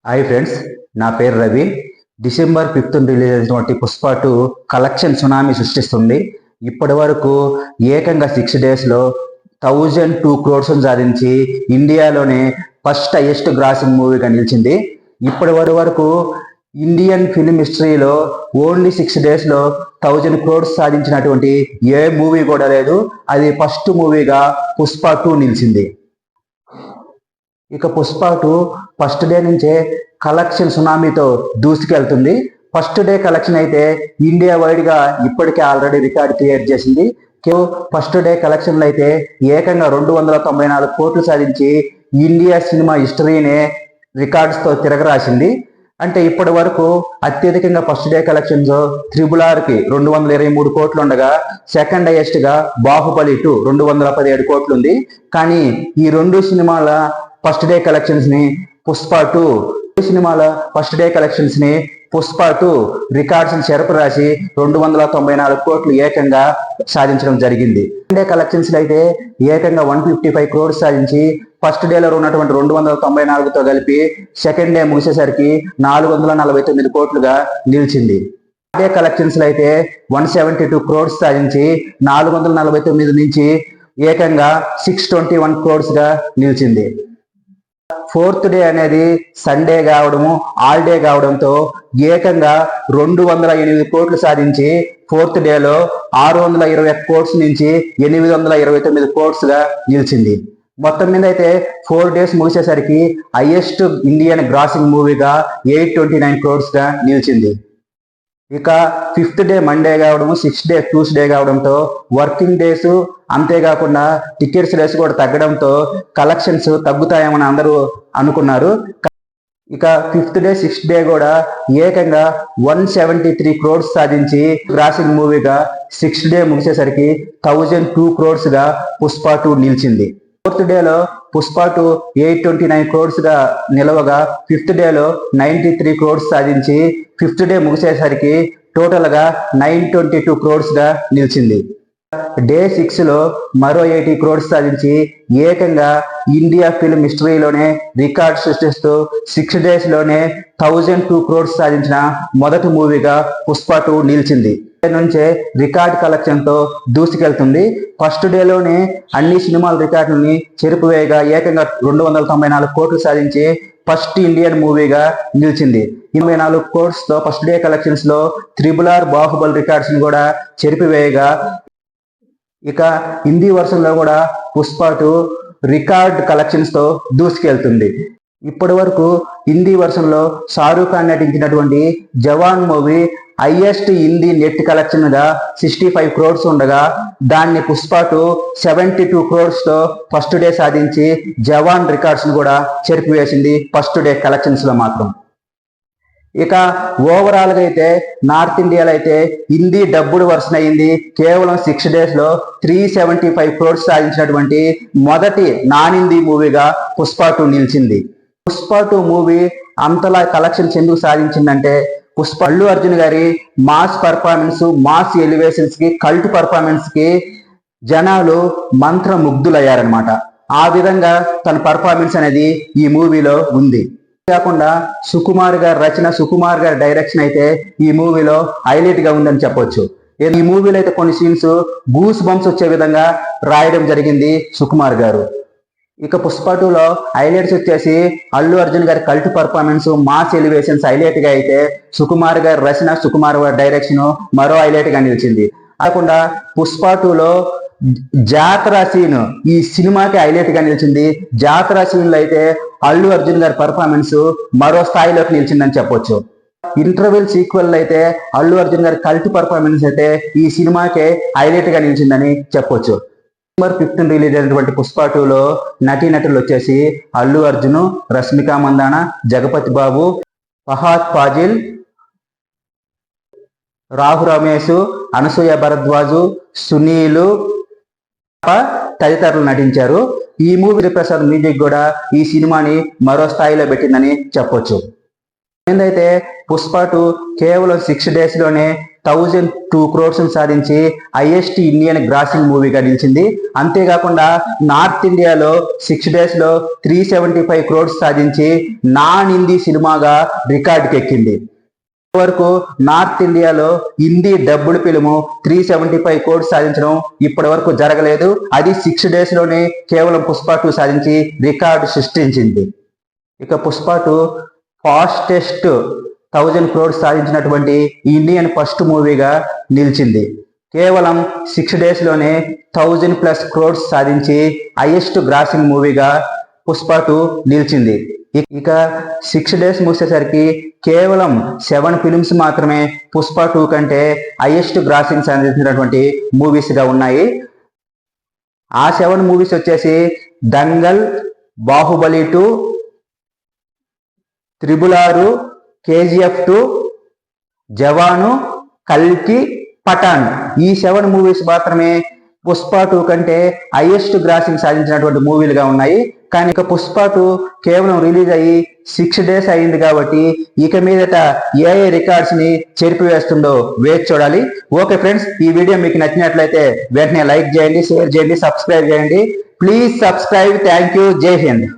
Hi friends, నా పేరు Ravi. December 5th release అయినటువంటి పుష్ప 2 కలెక్షన్ సునామీ సృష్టిస్తుంది. ఇప్పటి వరకు ఏకంగా 6 డేస్లో 1002 crores సాధించి ఇండియాలోనే ఫస్ట్ హైయెస్ట్ గ్రాసింగ్ మూవీగా నిలిచింది. ఇప్పటి వరకు ఇండియన్ ఫిల్మ్ హిస్టరీలో ఓన్లీ 6 డేస్లో 1000 crores సాధించినటువంటి ఏ మూవీ కూడా లేదు. అది ఫస్ట్ మూవీగా పుష్ప 2 నిలిచింది. ఇక పుష్ప 2 ఫస్ట్ డే నుంచే కలెక్షన్ సునామీతో దూసుకెళ్తుంది. ఫస్ట్ డే కలెక్షన్ అయితే ఇండియా వైడ్ గా ఇప్పటికే ఆల్రెడీ రికార్డ్ క్రియేట్ చేసింది. ఫస్ట్ డే కలెక్షన్లు అయితే ఏకంగా 294 కోట్లు సాధించి ఇండియా సినిమా హిస్టరీనే రికార్డ్స్ తో తిరగరాసింది. అంటే ఇప్పటి వరకు అత్యధికంగా ఫస్ట్ డే కలెక్షన్స్ RRR కి 223 కోట్లు ఉండగా, సెకండ్ హైయెస్ట్ గా బాహుబలి 2 217 కోట్లు ఉంది. కానీ ఈ రెండు సినిమాల ఫస్ట్ డే కలెక్షన్స్ ని పుష్ప 2 సినిమాల ఫస్ట్ డే కలెక్షన్స్ ని పుష్ప 2 రికార్డ్స్ చెరపు రాసి 294 కోట్లు ఏకంగా సాధించడం జరిగింది. డే కలెక్షన్స్ అయితే ఏకంగా 155 crores సాధించి ఫస్ట్ డేలో ఉన్నటువంటి 294తో కలిపి సెకండ్ డే ముగిసేసరికి 449 కోట్లుగా నిలిచింది. డే కలెక్షన్స్ అయితే 172 crores సాధించి 449 నుంచి ఏకంగా 621 crores గా నిలిచింది. ఫోర్త్ డే అనేది సండే కావడము, ఆల్ డే కావడంతో ఏకంగా 208 కోట్లు సాధించి ఫోర్త్ డేలో 621 crores నుంచి 829 crores గా నిలిచింది. మొత్తం మీద అయితే 4 days ముగిసేసరికి హైయెస్ట్ ఇండియన్ గ్రాసింగ్ మూవీగా 829 crores గా నిలిచింది. ఇక 5th డే మండే కావడము, 6th డే ట్యూస్డే కావడంతో వర్కింగ్ డేస్ అంతేకాకుండా టికెట్స్ రేస్ కూడా తగ్గడంతో కలెక్షన్స్ తగ్గుతాయేమని అందరూ అనుకున్నారు. ఇక 5th డే 6th డే కూడా ఏకంగా 173 crores సాధించి గ్రాసింగ్ మూవీగా 6th డే ముగిసేసరికి 1002 crores గా పుష్ప 2 నిలిచింది. 4th డేలో పుష్ప 2 829 crores గా నిలవగా 5th డేలో 93 crores సాధించి 5th డే ముగిసేసరికి టోటల్ గా 922 crores గా నిలిచింది. డే 6 లో మరో 80 crores సాధించి ఏకంగా ఇండియా ఫిల్మ్ హిస్టరీలోనే రికార్డ్ సృష్టిస్తూ 6 days లోనే 1002 crores సాధించిన మొదటి మూవీగా పుష్ప 2 నిలిచింది. నుంచే రికార్డ్ కలెక్షన్ తో దూసుకెళ్తుంది. ఫస్ట్ డేలోనే అన్ని సినిమాల రికార్డులని చెరిపివేయగా ఏకంగా 294 కోట్లు సాధించి ఫస్ట్ ఇండియన్ మూవీగా నిలిచింది. 24 crores తో ఫస్ట్ డే కలెక్షన్స్ లో RRR బాహుబలి రికార్డ్స్ ని కూడా చెరిపివేయగా, ఇక హిందీ వర్షన్లో కూడా పుష్ప 2 రికార్డ్ కలెక్షన్స్ తో దూసుకెళ్తుంది. ఇప్పటి వరకు హిందీ వర్షన్ లో షారూఖ్ ఖాన్ నటించినటువంటి Jawan movie highest Hindi net collection గా 65 crores ఉండగా, దాన్ని పుష్ప 2 72 crores తో ఫస్ట్ డే సాధించి జవాన్ రికార్డ్స్ ను కూడా చెరిపివేసింది ఫస్ట్ డే కలెక్షన్స్ లో మాత్రం. ఇక ఓవరాల్ గా అయితే నార్త్ ఇండియాలో అయితే హిందీ డబ్బుడు వర్షన్ అయింది. కేవలం 6 days లో 375 crores సాధించినటువంటి మొదటి నాన్ హిందీ మూవీగా పుష్ప 2 నిలిచింది. పుష్ప 2 మూవీ అంతలా కలెక్షన్స్ ఎందుకు సాధించిందంటే, పుష్ప అల్లు అర్జున్ గారి మాస్ పర్ఫార్మెన్స్, మాస్ ఎలివేషన్స్ కి, కల్ట్ పర్ఫార్మెన్స్ కి జనాలు మంత్ర ముగ్ధులయ్యారనమాట. ఆ విధంగా తన పర్ఫార్మెన్స్ అనేది ఈ మూవీలో ఉంది. కాకుండా సుకుమార్ గారి రచన, సుకుమార్ గారి డైరెక్షన్ అయితే ఈ మూవీలో హైలైట్ గా ఉందని చెప్పొచ్చు. ఈ మూవీలో అయితే కొన్ని సీన్స్ గూస్ బంప్స్ వచ్చే విధంగా రాయడం జరిగింది సుకుమార్ గారు. ఇక పుష్ప 2లో హైలైట్స్ వచ్చేసి అల్లు అర్జున్ గారి cult performance, mass elevations highlight గా అయితే సుకుమార్ గారి రచన, సుకుమార్ గారి డైరెక్షన్ మరో హైలైట్ గా నిలిచింది. కాకుండా పుష్ప 2లో జాతర సీన్ ఈ సినిమాకి హైలైట్ గా నిలిచింది. జాతర సీన్ లో అయితే అల్లు అర్జున్ గారి పర్ఫార్మెన్స్ మరో స్థాయిలోకి నిలిచిందని చెప్పొచ్చు. ఇంటర్వెల్ సీక్వెల్ అయితే అల్లు అర్జున్ గారి కల్ట్ పర్ఫార్మెన్స్ అయితే ఈ సినిమాకే హైలైట్ గా నిలిచిందని చెప్పొచ్చు. డిసెంబర్ 5th రిలీజ్ అయినటువంటి పుష్ప 2లో నటీనటులు వచ్చేసి అల్లు అర్జున్, రష్మిక మందాన, జగపతి బాబు, ఫహాద్ ఫాజిల్, రాహు రమేష్, అనసూయ భరద్వాజు, సునీల్ తదితరులు నటించారు. ఈ మూవీ ప్రసాద్ మ్యూజిక్ కూడా ఈ సినిమాని మరో స్థాయిలో పెట్టిందని చెప్పొచ్చు. ఏందైతే పుష్ప 2 కేవలం 6 days లోనే 1002 crores సాధించి హైయెస్ట్ ఇండియన్ గ్రాసింగ్ మూవీగా నిలిచింది. అంతేకాకుండా నార్త్ ఇండియాలో 6 days లో 375 crores సాధించి నాన్ హిందీ సినిమాగా రికార్డుకి ఎక్కింది. వరకు నార్త్ ఇండియాలో హిందీ డబ్బుడు ఫిల్ము 375 crores సాధించడం ఇప్పటి వరకు జరగలేదు. అది 6 days లోనే కేవలం పుష్ప 2 సాధించి రికార్డు సృష్టించింది. ఇక పుష్ప 2 ఫాస్టెస్ట్ 1000 crores సాధించినటువంటి ఇండియన్ ఫస్ట్ మూవీగా నిలిచింది. కేవలం 6 days లోనే 1000+ crores సాధించి హైయెస్ట్ గ్రాసింగ్ మూవీగా పుష్ప 2 నిలిచింది. ఇక 6 days ముగిసేసరికి కేవలం 7 films మాత్రమే పుష్ప 2 కంటే హైయెస్ట్ గ్రాసింగ్ సాధించినటువంటి మూవీస్ గా ఉన్నాయి. ఆ 7 మూవీస్ వచ్చేసి దంగల్, బాహుబలి 2, త్రిబుల్ 6, KGF 2, జవాను, కల్కి, పఠాన్. ఈ 7 మూవీస్ మాత్రమే పుష్ప 2 కంటే హైయెస్ట్ గ్రాసింగ్ సాధించినటువంటి మూవీలుగా ఉన్నాయి. కానీ ఇక పుష్ప 2 కేవలం రిలీజ్ అయ్యి 6 days అయింది కాబట్టి ఇక మీదట ఏ రికార్డ్స్ ని చెరిపివేస్తుందో వేచి చూడాలి. ఓకే ఫ్రెండ్స్, ఈ వీడియో మీకు నచ్చినట్లయితే వెంటనే లైక్ చేయండి, షేర్ చేయండి, సబ్స్క్రైబ్ చేయండి. Please subscribe. Thank you. జై హింద్.